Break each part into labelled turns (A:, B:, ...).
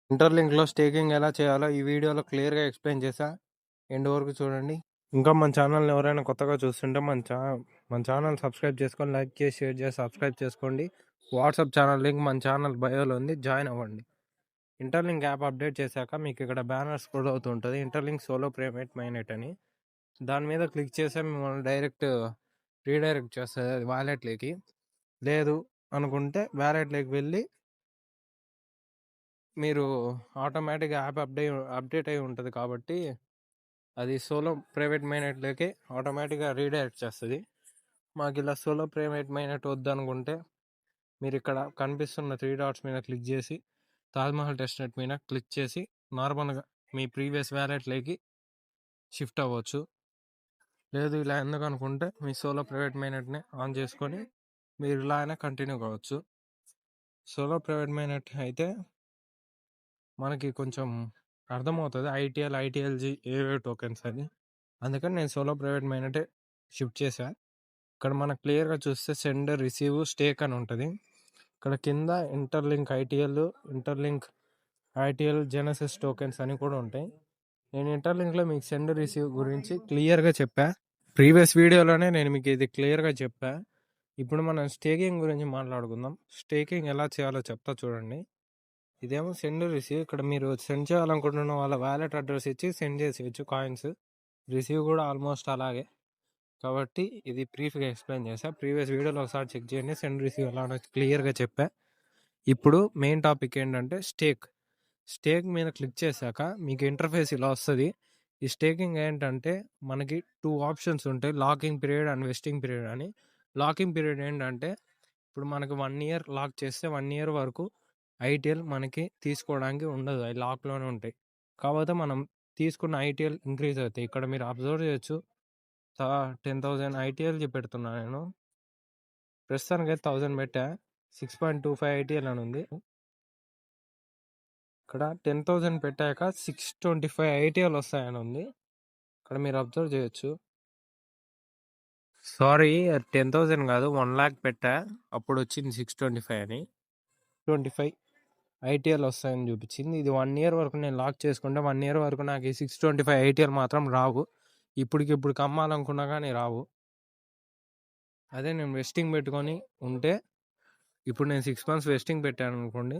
A: ఇంటర్లింక్‌లో staking ఎలా చేయాలో ఈ వీడియోలో క్లియర్‌గా ఎక్స్‌ప్లెయిన్ చేశా. ఎండ్ వరకు చూడండి. ఇంకా మన ఛానల్‌ని ఎవరైనా కొత్తగా చూస్తుంటే మన ఛానల్ సబ్స్క్రైబ్ చేసుకొని, లైక్ చేసి, షేర్ చేసి సబ్స్క్రైబ్ చేసుకోండి. వాట్సాప్ ఛానల్ లింక్ మన ఛానల్ బయోలో ఉంది. జాయిన్ అవ్వండి. ఇంటర్లింక్ యాప్ అప్డేట్ చేశాక మీకు ఇక్కడ బ్యానర్ స్క్రోల్ అవుతూ ఉంటుంది. ఇంటర్లింక్ సోలో ప్రైవేట్ మైనెట్ అని. దాని మీద క్లిక్ చేస్తే మిమ్మల్ని డైరెక్ట్ రీడైరెక్ట్ చేస్తుంది అది వాలెట్లోకి. లేదు అనుకుంటే వాలెట్లోకి వెళ్ళి మీరు ఆటోమేటిక్గా యాప్ అప్డేట్ అయి ఉంటుంది కాబట్టి అది సోలో ప్రైవేట్ మైనెట్లోకి ఆటోమేటిక్గా రీడైరెక్ట్ చేస్తుంది. మాకు ఇలా సోలో ప్రైవేట్ మైనెట్ వద్దనుకుంటే మీరు ఇక్కడ కనిపిస్తున్న 3 డాట్స్ మీద క్లిక్ చేసి తాజ్మహల్ టెస్ట్నెట్ మీద క్లిక్ చేసి నార్మల్గా మీ ప్రీవియస్ వ్యాలెట్లోకి షిఫ్ట్ అవ్వచ్చు. లేదు ఇలా ఎందుకు అనుకుంటే మీ సోలో ప్రైవేట్ మైనెట్ని ఆన్ చేసుకొని మీరు ఇలా అయినా కంటిన్యూ కావచ్చు. సోలో ప్రైవేట్ మైనెట్ అయితే మనకి కొంచెం అర్థమవుతుంది ఐటీఎల్జీ ఏవే టోకెన్స్ అని. అందుకని నేను సోలో ప్రైవేట్ మైనెటే షిఫ్ట్ చేశాను. ఇక్కడ మనకు క్లియర్గా చూస్తే సెండ్ రిసీవ్ స్టేక్ అని ఉంటుంది. ఇక్కడ కింద ఇంటర్లింక్ ఐటీఎల్ జెనసిస్ టోకెన్స్ అని కూడా ఉంటాయి. నేను ఇంటర్లింక్లో మీకు సెండ్ రిసీవ్ గురించి క్లియర్గా చెప్పా. ప్రీవియస్ వీడియోలోనే నేను మీకు ఇది క్లియర్గా చెప్పా. ఇప్పుడు మనం స్టేకింగ్ గురించి మాట్లాడుకుందాం. స్టేకింగ్ ఎలా చేయాలో చెప్తా చూడండి. ఇదేమో సెండ్ రిసీవ్. ఇక్కడ మీరు సెండ్ చేయాలనుకుంటున్న వాళ్ళ వ్యాలెట్ అడ్రస్ ఇచ్చి సెండ్ చేసేయచ్చు కాయిన్స్. రిసీవ్ కూడా ఆల్మోస్ట్ అలాగే. కాబట్టి ఇది బ్రీఫ్గా ఎక్స్ప్లెయిన్ చేశా. ప్రీవియస్ వీడియోలో ఒకసారి చెక్ చేయండి. సెండ్ రిసీవ్ ఎలా క్లియర్గా చెప్పా. ఇప్పుడు మెయిన్ టాపిక్ ఏంటంటే స్టేక్ మీద క్లిక్ చేశాక మీకు ఇంటర్ఫేస్ ఇలా వస్తుంది. ఈ స్టేకింగ్ ఏంటంటే మనకి 2 ఆప్షన్స్ ఉంటాయి, లాకింగ్ పీరియడ్ అండ్ వెస్టింగ్ పీరియడ్ అని. లాకింగ్ పీరియడ్ ఏంటంటే ఇప్పుడు మనకి 1 ఇయర్ లాక్ చేస్తే 1 ఇయర్ వరకు ఐటీఎల్ మనకి తీసుకోవడానికి ఉండదు, అవి లాక్లోనే ఉంటాయి. కాకపోతే మనం తీసుకున్న ఐటీఎల్ ఇంక్రీజ్ అవుతాయి. ఇక్కడ మీరు అబ్జర్వ్ చేయొచ్చు. 10,000 ఐటీఎల్ పెడుతున్నా నేను. ప్రస్తుతానికి అయితే 1000 పెట్టా. 6.25 ఐటీఎల్ అని ఉంది. ఇక్కడ 10,000 పెట్టాక 625 ఐటీఎల్ వస్తాయని ఉంది. ఇక్కడ మీరు అబ్జర్వ్ చేయొచ్చు. సారీ, 10,000 కాదు, 1 lakh పెట్టా, అప్పుడు వచ్చింది 625 అని. 25 ఐటీఎల్ వస్తాయని చూపించింది. ఇది 1 ఇయర్ వరకు నేను లాక్ చేసుకుంటే 1 ఇయర్ వరకు నాకు ఈ 625 ఐటీఎల్ మాత్రం రావు. ఇప్పుడు కమ్మాలనుకున్నా కానీ రావు. అదే నేను వెస్టింగ్ పెట్టుకొని ఉంటే, ఇప్పుడు నేను 6 months వెస్టింగ్ పెట్టాను అనుకోండి,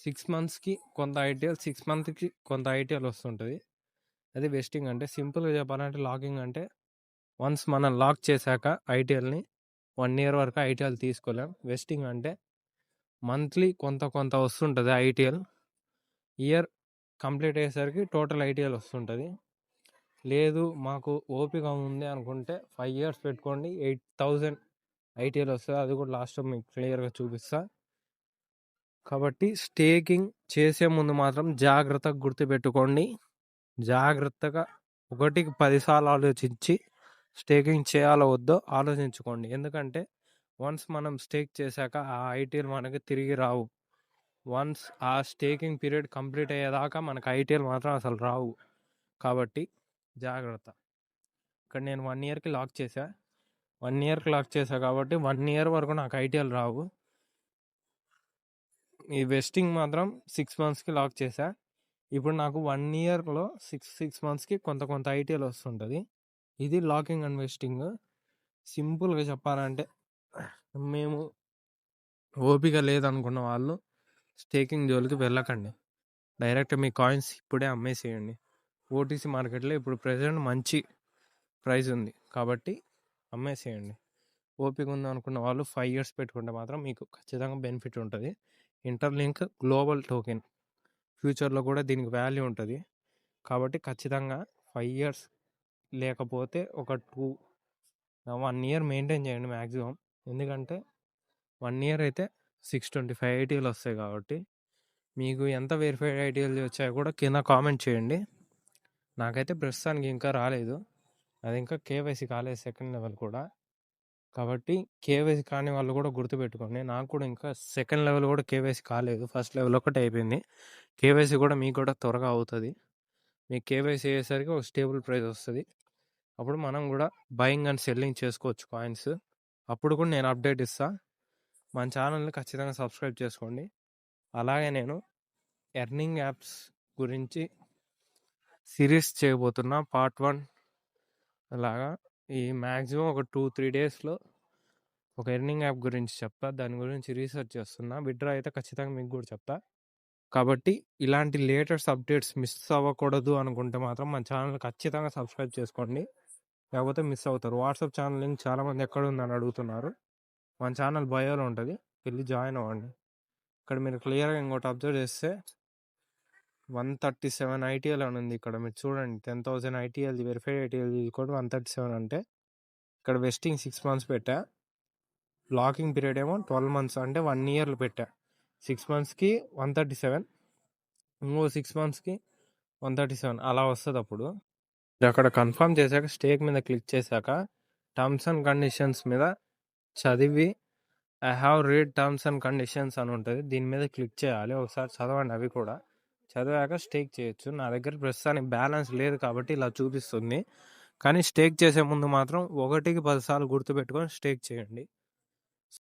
A: 6 monthsకి కొంత ఐటీఎల్, 6 monthsకి కొంత ఐటీఎల్ వస్తుంటుంది. అది వెస్టింగ్ అంటే. సింపుల్గా చెప్పాలంటే లాకింగ్ అంటే వన్స్ మనం లాక్ చేశాక ఐటీఎల్ని 1 year వరకు ఐటీఎల్ తీసుకోలేం. వెస్టింగ్ అంటే మంత్లీ కొంత వస్తుంటుంది ఐటీఎల్. ఇయర్ కంప్లీట్ అయ్యేసరికి టోటల్ ఐటీఎల్ వస్తుంటుంది. లేదు మాకు ఓపిక ఉంది అనుకుంటే 5 years పెట్టుకోండి, 8,000 ఐటీఎల్ వస్తుంది. అది కూడా లాస్ట్ మీకు క్లియర్గా చూపిస్తా. కాబట్టి స్టేకింగ్ చేసే ముందు మాత్రం జాగ్రత్తగా గుర్తుపెట్టుకోండి. జాగ్రత్తగా 1కి 10 సార్లు ఆలోచించి స్టేకింగ్ చేయాలో వద్దో ఆలోచించుకోండి. ఎందుకంటే వన్స్ మనం స్టేక్ చేశాక ఆ ఐటీఎల్ మనకి తిరిగి రావు. వన్స్ ఆ స్టేకింగ్ పీరియడ్ కంప్లీట్ అయ్యేదాకా మనకు ఐటీఎల్ మాత్రం అసలు రావు. కాబట్టి జాగ్రత్త. ఇక్కడ నేను 1 yearకి లాక్ చేశా. 1 yearకి లాక్ చేశా కాబట్టి 1 year వరకు నాకు ఐటీఎల్ రావు. ఈ వెస్టింగ్ మాత్రం 6 monthsకి లాక్ చేశా. ఇప్పుడు నాకు 1 yearలో 6 monthsకి కొంత ఐటీఎల్ వస్తుంటుంది. ఇది లాకింగ్ అండ్ వెస్టింగ్. సింపుల్గా చెప్పాలంటే మేము ఓపిక లేదనుకున్న వాళ్ళు స్టేకింగ్ జోలికి వెళ్ళకండి. డైరెక్ట్ మీ కాయిన్స్ ఇప్పుడే అమ్మేసేయండి. ఓటీసీ మార్కెట్లో ఇప్పుడు ప్రెజెంట్ మంచి ప్రైస్ ఉంది కాబట్టి అమ్మేసేయండి. ఓపిక ఉంది అనుకున్న వాళ్ళు 5 years పెట్టుకుంటే మాత్రం మీకు ఖచ్చితంగా బెనిఫిట్ ఉంటుంది. ఇంటర్లింక్ గ్లోబల్ టోకెన్, ఫ్యూచర్లో కూడా దీనికి వాల్యూ ఉంటుంది. కాబట్టి ఖచ్చితంగా 5 years లేకపోతే ఒక 1 year మెయింటైన్ చేయండి మ్యాక్సిమం. ఎందుకంటే 1 year అయితే 625 ఐటీఎల్ వస్తాయి. కాబట్టి మీకు ఎంత వెరిఫైడ్ ఐటీఎల్ వచ్చాయో కూడా కింద కామెంట్ చేయండి. నాకైతే ప్రస్తుతానికి ఇంకా రాలేదు. అది ఇంకా కేవైసీ కాలేదు, సెకండ్ లెవెల్ కూడా. కాబట్టి కేవైసీ కాని వాళ్ళు కూడా గుర్తుపెట్టుకోండి. నాకు కూడా ఇంకా సెకండ్ లెవెల్ కూడా కేవైసీ కాలేదు. ఫస్ట్ లెవెల్ ఒకటి అయిపోయింది. కేవైసీ కూడా మీకు కూడా త్వరగా అవుతుంది. మీకు కేవైసీ అయ్యేసరికి ఒక స్టేబుల్ ప్రైస్ వస్తుంది. అప్పుడు మనం కూడా బయింగ్ అండ్ సెల్లింగ్ చేసుకోవచ్చు కాయిన్స్. అప్పుడు కూడా నేను అప్డేట్ ఇస్తాను. మన ఛానల్ని ఖచ్చితంగా సబ్స్క్రైబ్ చేసుకోండి. అలాగే నేను ఎర్నింగ్ యాప్స్ గురించి సిరీస్ చేయబోతున్నా పార్ట్ 1 అలాగా. ఈ మ్యాక్సిమం ఒక 2-3 డేస్లో ఒక ఎర్నింగ్ యాప్ గురించి చెప్తా. దాని గురించి రీసెర్చ్ చేస్తున్నా. విత్డ్రా అయితే ఖచ్చితంగా మీకు కూడా చెప్తా. కాబట్టి ఇలాంటి లేటెస్ట్ అప్డేట్స్ మిస్ అవ్వకూడదు అనుకుంటే మాత్రం మన ఛానల్ ఖచ్చితంగా సబ్స్క్రైబ్ చేసుకోండి, లేకపోతే మిస్ అవుతారు. వాట్సాప్ ఛానల్ లింక్ చాలామంది ఎక్కడ ఉందని అడుగుతున్నారు. మన ఛానల్ బయోలో ఉంటుంది, వెళ్ళి జాయిన్ అవ్వండి. ఇక్కడ మీరు క్లియర్గా ఇంకోటి అబ్జర్వ్ చేస్తే 137 ITL అని ఉంది. ఇక్కడ మీరు చూడండి, 10,000 ITL వెరిఫైడ్ ITL కూడా 137 అంటే ఇక్కడ వెస్టింగ్ 6 months పెట్టా, లాకింగ్ పీరియడ్ ఏమో 12 months అంటే 1 year పెట్టా. 6 monthsకి 137, ఇంకో 6 monthsకి 137 అలా వస్తుంది. అప్పుడు అక్కడ కన్ఫర్మ్ చేశాక స్టేక్ మీద క్లిక్ చేశాక టర్మ్స్ అండ్ కండిషన్స్ మీద చదివి I have read terms and conditions అని ఉంటుంది, దీని మీద క్లిక్ చేయాలి. ఒకసారి చదవండి, అవి కూడా చదివాక స్టేక్ చేయొచ్చు. నా దగ్గర ప్రస్తుతానికి బ్యాలెన్స్ లేదు కాబట్టి ఇలా చూపిస్తుంది, కానీ స్టేక్ చేసే ముందు మాత్రం 1కి 10 సార్లు గుర్తుపెట్టుకొని స్టేక్ చేయండి.